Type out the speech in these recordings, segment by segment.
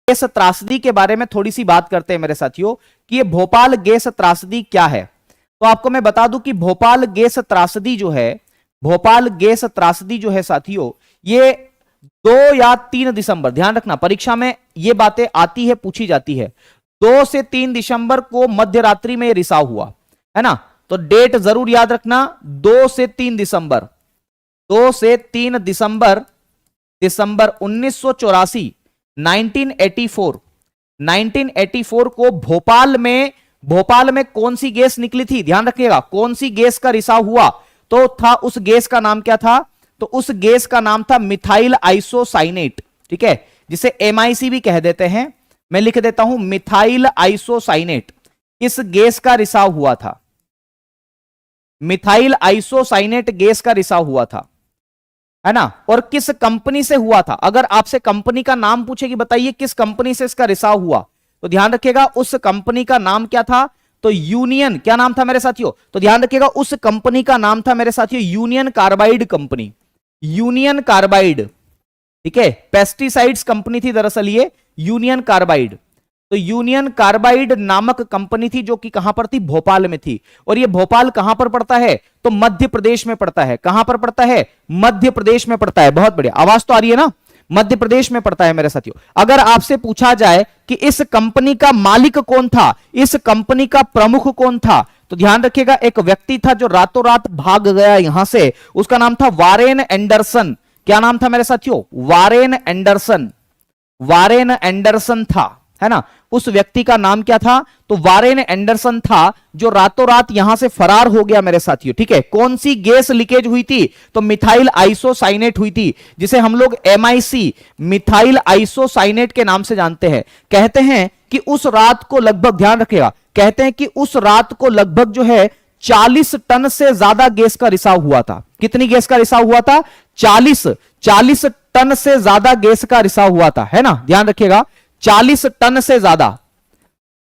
Gas त्रासदी के बारे में थोड़ी सी बात करते हैं मेरे साथियों कि ये भोपाल गैस त्रासदी क्या है। तो आपको मैं बता दूं कि भोपाल गैस त्रासदी जो है, भोपाल गैस त्रासदी जो है साथियों, ये 2 या 3 दिसंबर, ध्यान रखना परीक्षा में ये बातें आती है, पूछी जाती है। 2 से 3 दिसंबर को मध्य रात्रि में रिसाव हुआ है ना, तो डेट जरूर याद रखना, 2 से 3 दिसंबर, 2 से 3 दिसंबर 1984, 1984 को भोपाल में कौन सी गैस निकली थी, ध्यान रखिएगा, कौन सी गैस का रिसाव हुआ, तो था उस गैस का नाम क्या था, तो उस गैस का नाम था मिथाइल आइसोसाइनेट, ठीक है, जिसे एमआईसी भी कह देते हैं। मैं लिख देता हूं मिथाइल आइसोसाइनेट, इस गैस का रिसाव हुआ था, मिथाइल आइसोसाइनेट गैस का रिसाव हुआ था, है ना। और किस कंपनी से हुआ था, अगर आपसे कंपनी का नाम पूछे कि बताइए किस कंपनी से इसका रिसाव हुआ, तो ध्यान रखिएगा उस कंपनी का नाम क्या था, तो यूनियन, क्या नाम था मेरे साथियों, तो ध्यान रखिएगा उस कंपनी का नाम था मेरे साथियों union carbide company, union carbide, ठीक है, पेस्टिसाइड्स कंपनी थी दरअसल ये यूनियन कार्बाइड। तो यूनियन कार्बाइड नामक कंपनी थी जो कि कहां पर थी, भोपाल में थी। और ये भोपाल कहां पर पड़ता है, तो मध्य प्रदेश में पड़ता है। कहां पर पड़ता है, मध्य प्रदेश में पड़ता है। बहुत बढ़िया, आवाज तो आ रही है ना, मध्य प्रदेश में पड़ता है मेरे साथियों। अगर आपसे पूछा जाए कि इस कंपनी का मालिक कौन था, इस कंपनी का प्रमुख कौन था, तो ध्यान रखिएगा एक व्यक्ति था जो रातों रात भाग गया यहां से, उसका नाम था वारेन एंडरसन। क्या नाम था मेरे साथियों, वारेन एंडरसन, वारेन एंडरसन था, है ना। उस व्यक्ति का नाम क्या था, तो वारेन एंडरसन था, जो रातों रात यहां से फरार हो गया मेरे साथियों, ठीक है। कौन सी गैस लीकेज हुई थी, तो मिथाइल आइसोसाइनेट हुई थी, जिसे हम लोग एमआईसी, मिथाइल आइसोसाइनेट के नाम से जानते हैं। कहते हैं कि उस रात को लगभग, ध्यान रखिएगा, कहते हैं कि उस रात को लगभग जो है 40 टन से ज्यादा गैस का रिसाव हुआ था। कितनी गैस का रिसाव हुआ था, 40 टन से ज्यादा गैस का रिसाव हुआ था, है ना, ध्यान रखिएगा 40 टन से ज्यादा,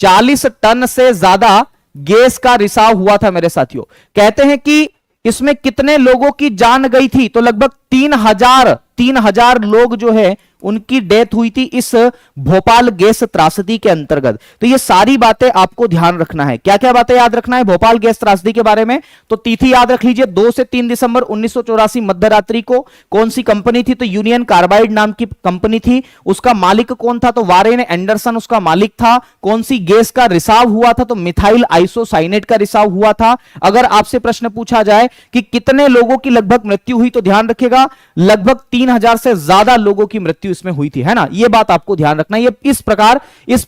40 टन से ज्यादा गैस का रिसाव हुआ था मेरे साथियों। कहते हैं कि इसमें कितने लोगों की जान गई थी, तो लगभग 3000 लोग जो है उनकी डेथ हुई थी इस भोपाल गैस त्रासदी के अंतर्गत। तो ये सारी बातें आपको ध्यान रखना है। क्या क्या बातें याद रखना है भोपाल गैस त्रासदी के बारे में, तो तिथि याद रख लीजिए, 2 से 3 दिसंबर 1984 मध्यरात्रि को। कौन सी कंपनी थी, तो यूनियन कार्बाइड नाम की कंपनी थी। उसका मालिक कौन था, तो वारेन एंडरसन उसका मालिक था। कौन सी गैस का रिसाव हुआ था, तो मिथाइल आइसोसाइनेट का रिसाव हुआ था। अगर आपसे प्रश्न पूछा जाए कि कितने लोगों की लगभग मृत्यु हुई, तो ध्यान रखिएगा लगभग 3000 से ज्यादा लोगों की मृत्यु इसमें हुई थी, है ना। यह बात आपको ध्यान रखना। ये इस प्रकार इस